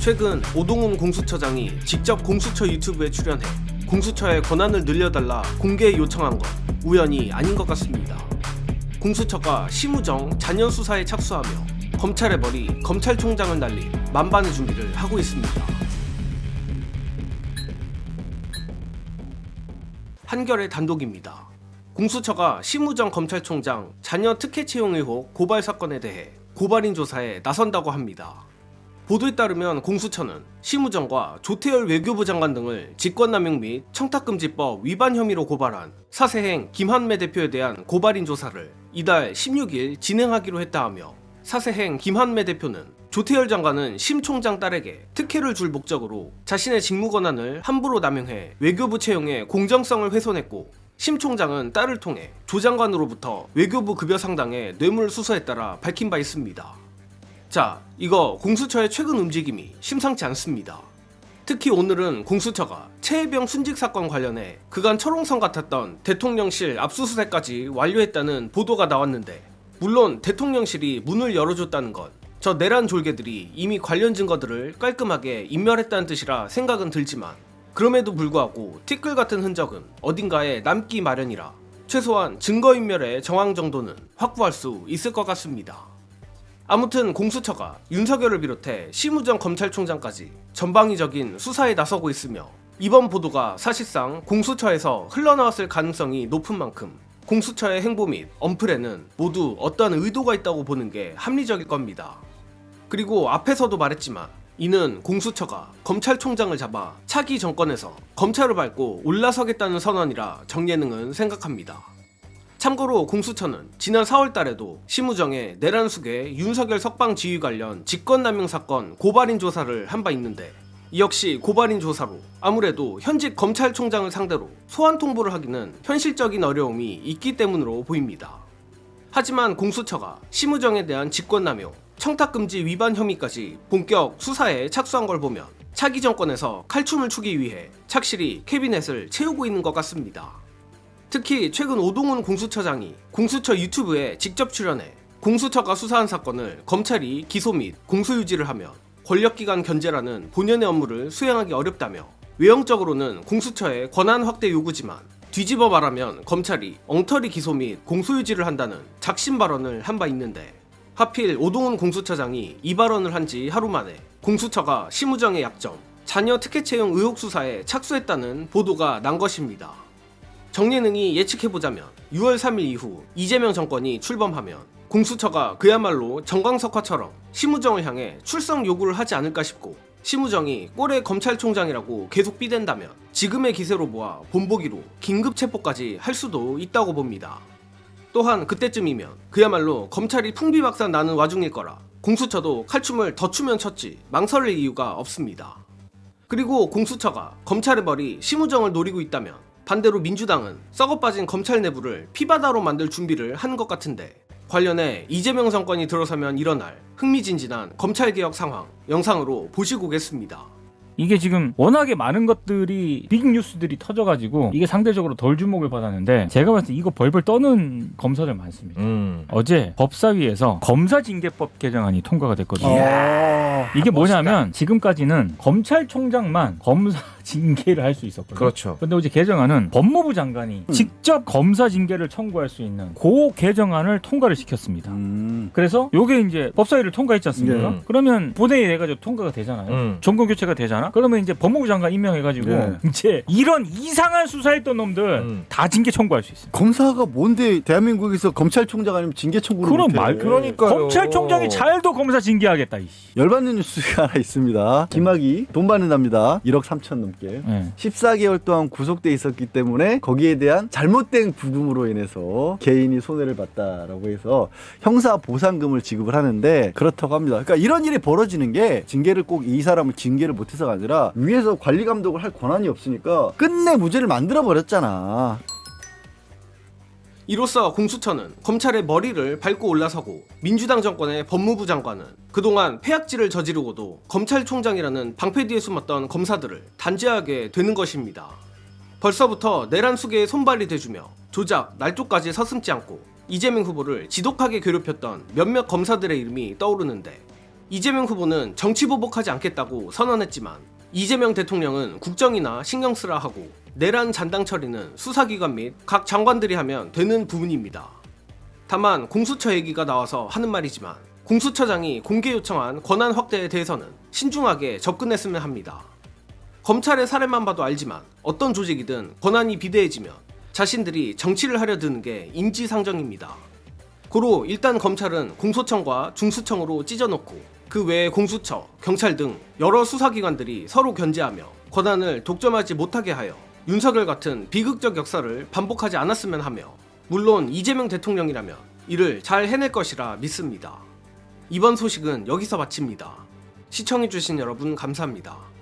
최근 오동훈 공수처장이 직접 공수처 유튜브에 출연해 공수처의 권한을 늘려달라 공개 요청한 건 우연이 아닌 것 같습니다. 공수처가 심우정 잔여 수사에 착수하며 검찰의 머리 검찰총장을 날릴 만반의 준비를 하고 있습니다. 한겨레 단독입니다. 공수처가 심우정 검찰총장 자녀 특혜 채용 의혹 고발 사건에 대해 고발인 조사에 나선다고 합니다. 보도에 따르면 공수처는 심우정과 조태열 외교부 장관 등을 직권남용 및 청탁금지법 위반 혐의로 고발한 사세행 김한매 대표에 대한 고발인 조사를 이달 16일 진행하기로 했다하며, 사세행 김한매 대표는 조태열 장관은 심 총장 딸에게 특혜를 줄 목적으로 자신의 직무 권한을 함부로 남용해 외교부 채용의 공정성을 훼손했고, 심 총장은 딸을 통해 조 장관으로부터 외교부 급여 상당의 뇌물 수수했다라 밝힌 바 있습니다. 자, 이거 공수처의 최근 움직임이 심상치 않습니다. 특히 오늘은 공수처가 최혜병 순직 사건 관련해 그간 철옹성 같았던 대통령실 압수수색까지 완료했다는 보도가 나왔는데, 물론 대통령실이 문을 열어줬다는 건 저 내란 졸개들이 이미 관련 증거들을 깔끔하게 인멸했다는 뜻이라 생각은 들지만, 그럼에도 불구하고 티끌 같은 흔적은 어딘가에 남기 마련이라 최소한 증거인멸의 정황 정도는 확보할 수 있을 것 같습니다. 아무튼 공수처가 윤석열을 비롯해 심우정 검찰총장까지 전방위적인 수사에 나서고 있으며, 이번 보도가 사실상 공수처에서 흘러나왔을 가능성이 높은 만큼 공수처의 행보 및 언플에는 모두 어떤 의도가 있다고 보는 게 합리적일 겁니다. 그리고 앞에서도 말했지만 이는 공수처가 검찰총장을 잡아 차기 정권에서 검찰을 밟고 올라서겠다는 선언이라 정예능은 생각합니다. 참고로 공수처는 지난 4월달에도 심우정의 내란 수계 윤석열 석방 지휘 관련 직권남용 사건 고발인 조사를 한 바 있는데, 이 역시 고발인 조사로 아무래도 현직 검찰총장을 상대로 소환 통보를 하기는 현실적인 어려움이 있기 때문으로 보입니다. 하지만 공수처가 심우정에 대한 직권남용, 청탁금지 위반 혐의까지 본격 수사에 착수한 걸 보면 차기 정권에서 칼춤을 추기 위해 착실히 캐비넷을 채우고 있는 것 같습니다. 특히 최근 오동훈 공수처장이 공수처 유튜브에 직접 출연해 공수처가 수사한 사건을 검찰이 기소 및 공소유지를 하면 권력기관 견제라는 본연의 업무를 수행하기 어렵다며, 외형적으로는 공수처의 권한 확대 요구지만 뒤집어 말하면 검찰이 엉터리 기소 및 공소유지를 한다는 작심 발언을 한 바 있는데, 하필 오동훈 공수처장이 이 발언을 한 지 하루 만에 공수처가 심우정의 약점, 자녀 특혜 채용 의혹 수사에 착수했다는 보도가 난 것입니다. 정예능이 예측해보자면 6월 3일 이후 이재명 정권이 출범하면 공수처가 그야말로 정광석화처럼 심우정을 향해 출석 요구를 하지 않을까 싶고, 심우정이 꼴의 검찰총장이라고 계속 삐댄다면 지금의 기세로 모아 본보기로 긴급체포까지 할 수도 있다고 봅니다. 또한 그때쯤이면 그야말로 검찰이 풍비박산 나는 와중일 거라 공수처도 칼춤을 더 추면 췄지 망설일 이유가 없습니다. 그리고 공수처가 검찰의 머리 심우정을 노리고 있다면 반대로 민주당은 썩어빠진 검찰 내부를 피바다로 만들 준비를 하는 것 같은데, 관련해 이재명 정권이 들어서면 일어날 흥미진진한 검찰개혁 상황 영상으로 보시고 오겠습니다. 이게 지금 워낙에 많은 것들이 빅뉴스들이 터져가지고 이게 상대적으로 덜 주목을 받았는데, 제가 봤을 때 이거 벌벌 떠는 검사들 많습니다. 어제 법사위에서 검사징계법 개정안이 통과가 됐거든요. 이게 뭐냐면 지금까지는 검찰총장만 검사 징계를 할 수 있었거든요. 그렇죠. 근데 어제 개정안은 법무부 장관이 직접 검사 징계를 청구할 수 있는 그 개정안을 통과를 시켰습니다. 그래서 요게 이제 법사위를 통과했지 않습니까? 그러면 본회의 해가지고 통과가 되잖아요. 정권 교체가 되잖아. 그러면 이제 법무부 장관 임명해가지고 이제 이런 이상한 수사했던 놈들 다 징계 청구할 수 있어요. 검사가 뭔데 대한민국에서 검찰총장 아니면 징계 청구를 그럼 못해. 말 그러니까요. 검찰총장이 잘도 검사 징계하겠다. 이씨. 열받는 뉴스가 하나 있습니다. 김학이 돈 받는답니다. 1억 3천 넘게. 14개월 동안 구속돼 있었기 때문에 거기에 대한 잘못된 부금으로 인해서 개인이 손해를 봤다라고 해서 형사 보상금을 지급을 하는데, 그렇다고 합니다. 그러니까 이런 일이 벌어지는 게 징계를 꼭 이 사람을 징계를 못해서가 아니라 위에서 관리 감독을 할 권한이 없으니까 끝내 무죄를 만들어 버렸잖아. 이로써 공수처는 검찰의 머리를 밟고 올라서고, 민주당 정권의 법무부 장관은 그동안 폐악질을 저지르고도 검찰총장이라는 방패 뒤에 숨었던 검사들을 단죄하게 되는 것입니다. 벌써부터 내란 수계에 손발이 대주며 조작, 날조까지 서슴지 않고 이재명 후보를 지독하게 괴롭혔던 몇몇 검사들의 이름이 떠오르는데, 이재명 후보는 정치 보복하지 않겠다고 선언했지만 이재명 대통령은 국정이나 신경 쓰라 하고 내란 잔당 처리는 수사기관 및 각 장관들이 하면 되는 부분입니다. 다만 공수처 얘기가 나와서 하는 말이지만 공수처장이 공개 요청한 권한 확대에 대해서는 신중하게 접근했으면 합니다. 검찰의 사례만 봐도 알지만 어떤 조직이든 권한이 비대해지면 자신들이 정치를 하려 드는 게 인지상정입니다. 고로 일단 검찰은 공소청과 중수청으로 찢어놓고 그 외에 공수처, 경찰 등 여러 수사기관들이 서로 견제하며 권한을 독점하지 못하게 하여 윤석열 같은 비극적 역사를 반복하지 않았으면 하며 물론 이재명 대통령이라면 이를 잘 해낼 것이라 믿습니다. 이번 소식은 여기서 마칩니다. 시청해주신 여러분 감사합니다.